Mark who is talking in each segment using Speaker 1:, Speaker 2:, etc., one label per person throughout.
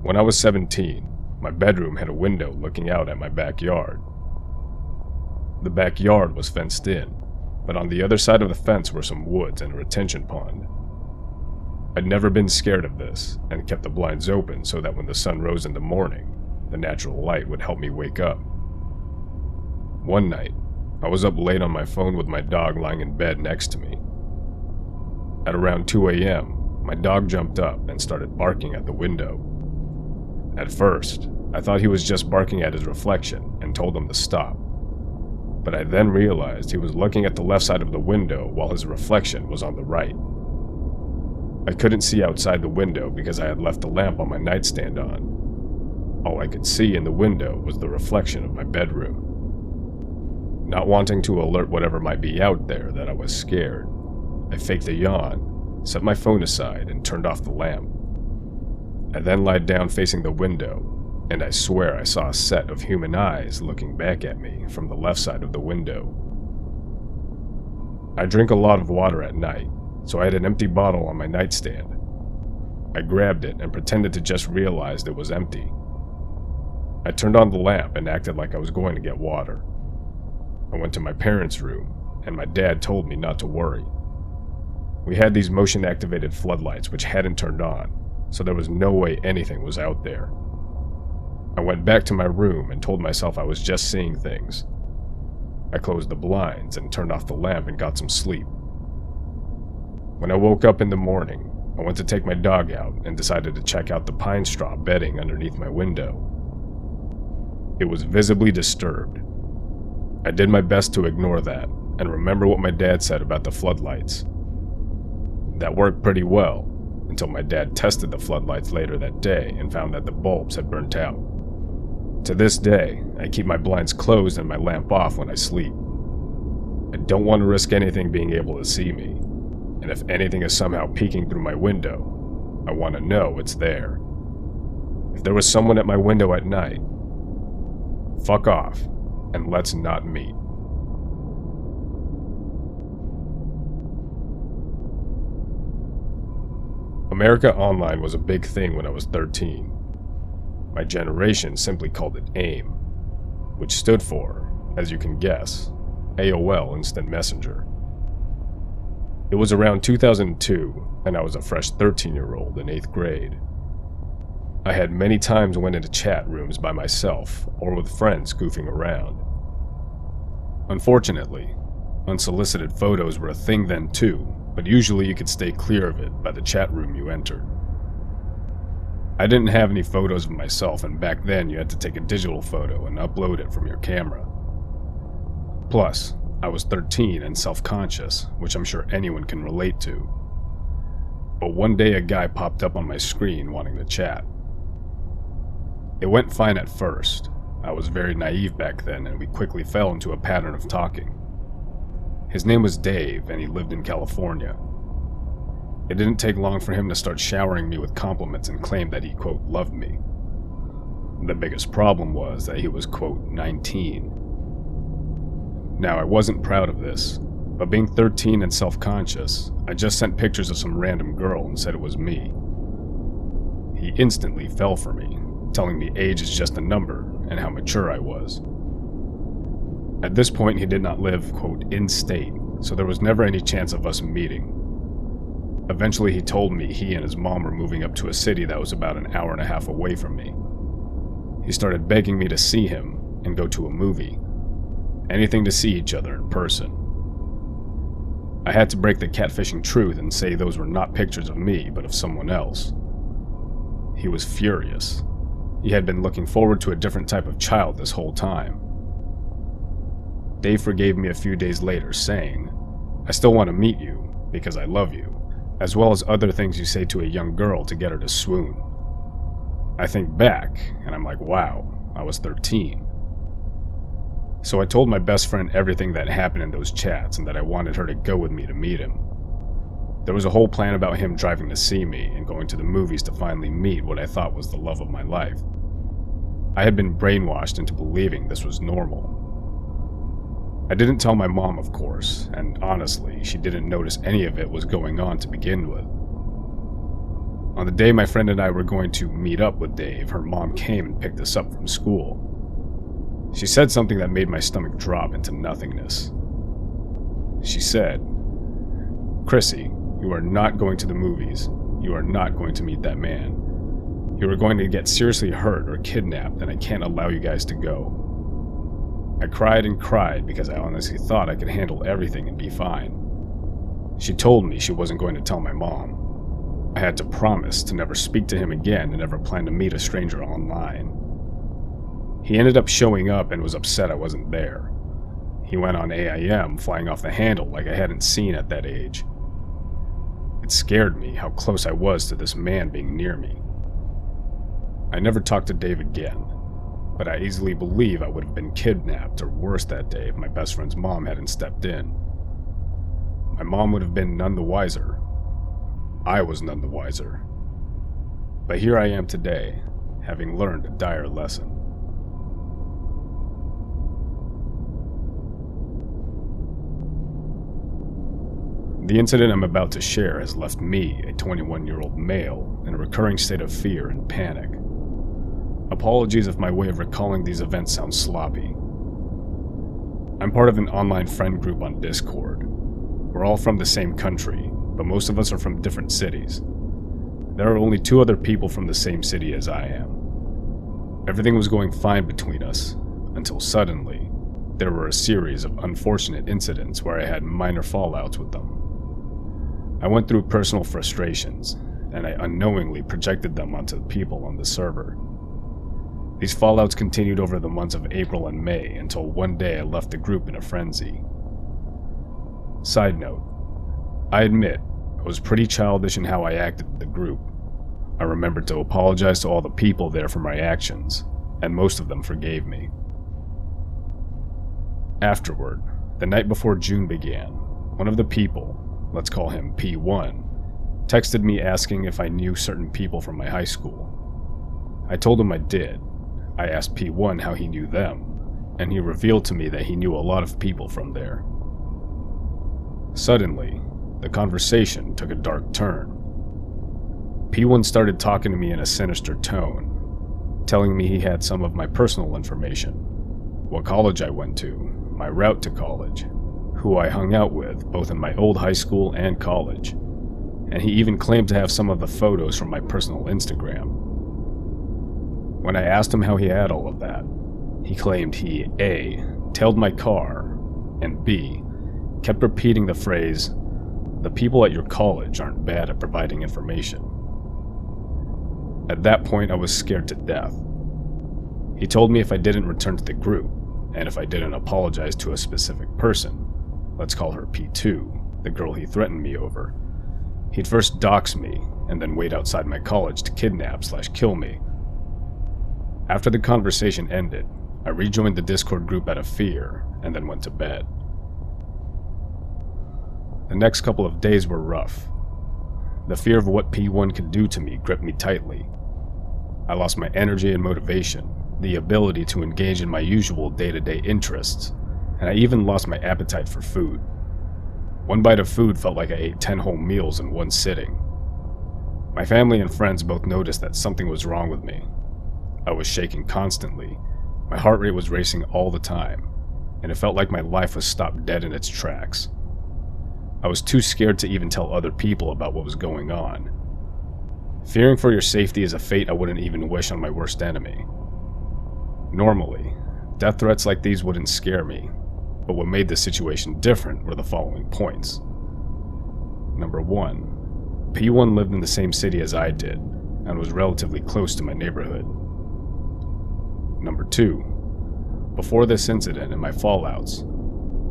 Speaker 1: When I was 17, my bedroom had a window looking out at my backyard. The backyard was fenced in, but on the other side of the fence were some woods and a retention pond. I'd never been scared of this, and kept the blinds open so that when the sun rose in the morning, the natural light would help me wake up. One night, I was up late on my phone with my dog lying in bed next to me. At around 2 a.m., my dog jumped up and started barking at the window. At first, I thought he was just barking at his reflection and told him to stop. But I then realized he was looking at the left side of the window while his reflection was on the right. I couldn't see outside the window because I had left the lamp on my nightstand on. All I could see in the window was the reflection of my bedroom. Not wanting to alert whatever might be out there that I was scared, I faked a yawn, set my phone aside, and turned off the lamp. I then lied down facing the window, and I swear I saw a set of human eyes looking back at me from the left side of the window. I drink a lot of water at night, so I had an empty bottle on my nightstand. I grabbed it and pretended to just realize it was empty. I turned on the lamp and acted like I was going to get water. I went to my parents' room, and my dad told me not to worry. We had these motion-activated floodlights which hadn't turned on, so there was no way anything was out there. I went back to my room and told myself I was just seeing things. I closed the blinds and turned off the lamp and got some sleep. When I woke up in the morning, I went to take my dog out and decided to check out the pine straw bedding underneath my window. It was visibly disturbed. I did my best to ignore that and remember what my dad said about the floodlights. That worked pretty well, until my dad tested the floodlights later that day and found that the bulbs had burnt out. To this day, I keep my blinds closed and my lamp off when I sleep. I don't want to risk anything being able to see me, and if anything is somehow peeking through my window, I want to know it's there. If there was someone at my window at night, fuck off, and let's not meet. America Online was a big thing when I was 13. My generation simply called it AIM, which stood for, as you can guess, AOL Instant Messenger. It was around 2002, and I was a fresh 13-year-old in 8th grade. I had many times went into chat rooms by myself or with friends goofing around. Unfortunately, unsolicited photos were a thing then too, but usually you could stay clear of it by the chat room you entered. I didn't have any photos of myself, and back then you had to take a digital photo and upload it from your camera. Plus, I was 13 and self-conscious, which I'm sure anyone can relate to. But one day a guy popped up on my screen wanting to chat. It went fine at first. I was very naive back then, and we quickly fell into a pattern of talking. His name was Dave, and he lived in California. It didn't take long for him to start showering me with compliments and claim that he, quote, loved me. The biggest problem was that he was, quote, 19. Now, I wasn't proud of this, but being 13 and self-conscious, I just sent pictures of some random girl and said it was me. He instantly fell for me, telling me age is just a number and how mature I was. At this point, he did not live, quote, in state, so there was never any chance of us meeting. Eventually, he told me he and his mom were moving up to a city that was about an hour and a half away from me. He started begging me to see him and go to a movie. Anything to see each other in person. I had to break the catfishing truth and say those were not pictures of me, but of someone else. He was furious. He had been looking forward to a different type of child this whole time. Dave forgave me a few days later, saying, "I still want to meet you, because I love you, as well as other things you say to a young girl to get her to swoon." I think back, and I'm like, wow, I was 13. So I told my best friend everything that happened in those chats and that I wanted her to go with me to meet him. There was a whole plan about him driving to see me and going to the movies to finally meet what I thought was the love of my life. I had been brainwashed into believing this was normal. I didn't tell my mom, of course, and honestly, she didn't notice any of it was going on to begin with. On the day my friend and I were going to meet up with Dave, her mom came and picked us up from school. She said something that made my stomach drop into nothingness. She said, "Chrissy, you are not going to the movies. You are not going to meet that man. You are going to get seriously hurt or kidnapped, and I can't allow you guys to go." I cried and cried because I honestly thought I could handle everything and be fine. She told me she wasn't going to tell my mom. I had to promise to never speak to him again and never plan to meet a stranger online. He ended up showing up and was upset I wasn't there. He went on AIM, flying off the handle like I hadn't seen at that age. It scared me how close I was to this man being near me. I never talked to Dave again, but I easily believe I would have been kidnapped or worse that day if my best friend's mom hadn't stepped in. My mom would have been none the wiser. I was none the wiser. But here I am today, having learned a dire lesson. The incident I'm about to share has left me, a 21-year-old male, in a recurring state of fear and panic. Apologies if my way of recalling these events sounds sloppy. I'm part of an online friend group on Discord. We're all from the same country, but most of us are from different cities. There are only 2 other people from the same city as I am. Everything was going fine between us, until suddenly, there were a series of unfortunate incidents where I had minor fallouts with them. I went through personal frustrations, and I unknowingly projected them onto the people on the server. These fallouts continued over the months of April and May until one day I left the group in a frenzy. Side note, I admit I was pretty childish in how I acted with the group. I remembered to apologize to all the people there for my actions, and most of them forgave me. Afterward, the night before June began, one of the people, let's call him P1, texted me asking if I knew certain people from my high school. I told him I did. I asked P1 how he knew them, and he revealed to me that he knew a lot of people from there. Suddenly, the conversation took a dark turn. P1 started talking to me in a sinister tone, telling me he had some of my personal information, what college I went to, my route to college, who I hung out with both in my old high school and college, and he even claimed to have some of the photos from my personal Instagram. When I asked him how he had all of that, he claimed he A. tailed my car, and B. kept repeating the phrase, "The people at your college aren't bad at providing information." At that point, I was scared to death. He told me if I didn't return to the group, and if I didn't apologize to a specific person, let's call her P2, the girl he threatened me over, he'd first dox me, and then wait outside my college to kidnap/kill me. After the conversation ended, I rejoined the Discord group out of fear, and then went to bed. The next couple of days were rough. The fear of what P1 could do to me gripped me tightly. I lost my energy and motivation, the ability to engage in my usual day-to-day interests, and I even lost my appetite for food. One bite of food felt like I ate 10 whole meals in one sitting. My family and friends both noticed that something was wrong with me. I was shaking constantly, my heart rate was racing all the time, and it felt like my life was stopped dead in its tracks. I was too scared to even tell other people about what was going on. Fearing for your safety is a fate I wouldn't even wish on my worst enemy. Normally, death threats like these wouldn't scare me, but what made the situation different were the following points. Number 1, P1 lived in the same city as I did, and was relatively close to my neighborhood. Number 2, before this incident and my fallouts,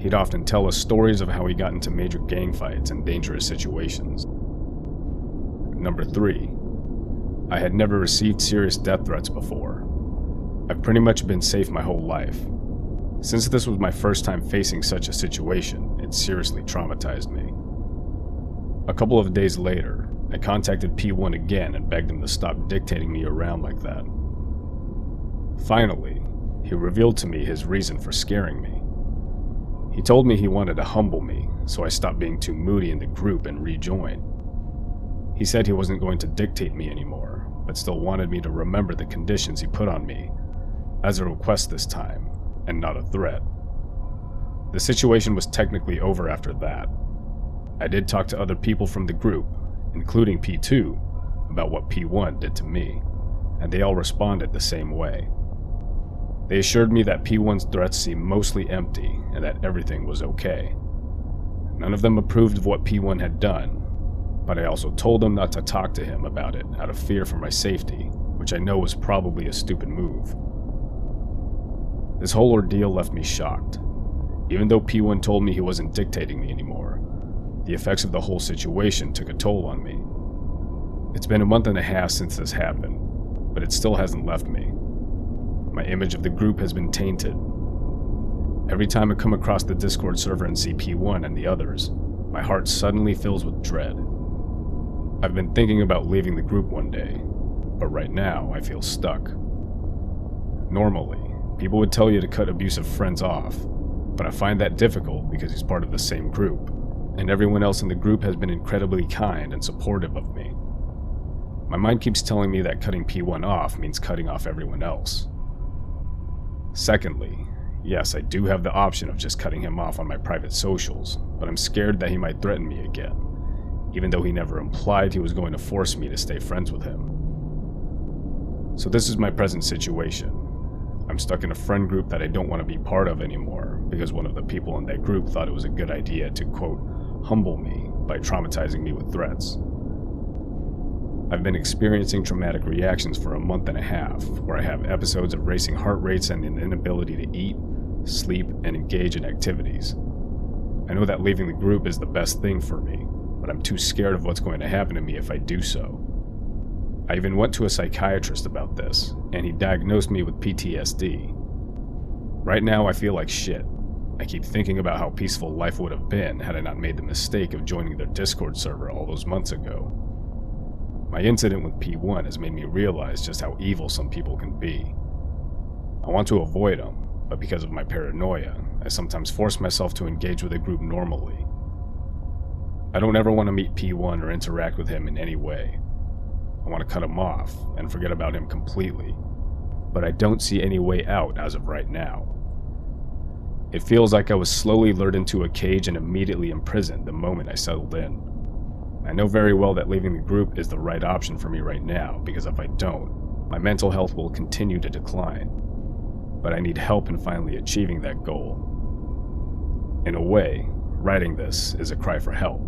Speaker 1: he'd often tell us stories of how he got into major gang fights and dangerous situations. Number 3, I had never received serious death threats before. I've pretty much been safe my whole life. Since this was my first time facing such a situation, it seriously traumatized me. A couple of days later, I contacted P1 again and begged him to stop dictating me around like that. Finally, he revealed to me his reason for scaring me. He told me he wanted to humble me, so I stopped being too moody in the group and rejoined. He said he wasn't going to dictate me anymore, but still wanted me to remember the conditions he put on me, as a request this time, and not a threat. The situation was technically over after that. I did talk to other people from the group, including P2, about what P1 did to me, and they all responded the same way. They assured me that P1's threats seemed mostly empty and that everything was okay. None of them approved of what P1 had done, but I also told them not to talk to him about it out of fear for my safety, which I know was probably a stupid move. This whole ordeal left me shocked. Even though P1 told me he wasn't dictating me anymore, the effects of the whole situation took a toll on me. It's been a month and a half since this happened, but it still hasn't left me. My image of the group has been tainted. Every time I come across the Discord server and see P1 and the others, my heart suddenly fills with dread. I've been thinking about leaving the group one day, but right now I feel stuck. Normally, people would tell you to cut abusive friends off, but I find that difficult because he's part of the same group, and everyone else in the group has been incredibly kind and supportive of me. My mind keeps telling me that cutting P1 off means cutting off everyone else. Secondly, yes, I do have the option of just cutting him off on my private socials, but I'm scared that he might threaten me again, even though he never implied he was going to force me to stay friends with him. So this is my present situation. I'm stuck in a friend group that I don't want to be part of anymore because one of the people in that group thought it was a good idea to, quote, humble me by traumatizing me with threats. I've been experiencing traumatic reactions for a month and a half, where I have episodes of racing heart rates and an inability to eat, sleep, and engage in activities. I know that leaving the group is the best thing for me, but I'm too scared of what's going to happen to me if I do so. I even went to a psychiatrist about this, and he diagnosed me with PTSD. Right now I feel like shit. I keep thinking about how peaceful life would have been had I not made the mistake of joining their Discord server all those months ago. My incident with P1 has made me realize just how evil some people can be. I want to avoid them, but because of my paranoia, I sometimes force myself to engage with a group normally. I don't ever want to meet P1 or interact with him in any way. I want to cut him off and forget about him completely, but I don't see any way out as of right now. It feels like I was slowly lured into a cage and immediately imprisoned the moment I settled in. I know very well that leaving the group is the right option for me right now, because if I don't, my mental health will continue to decline. But I need help in finally achieving that goal. In a way, writing this is a cry for help.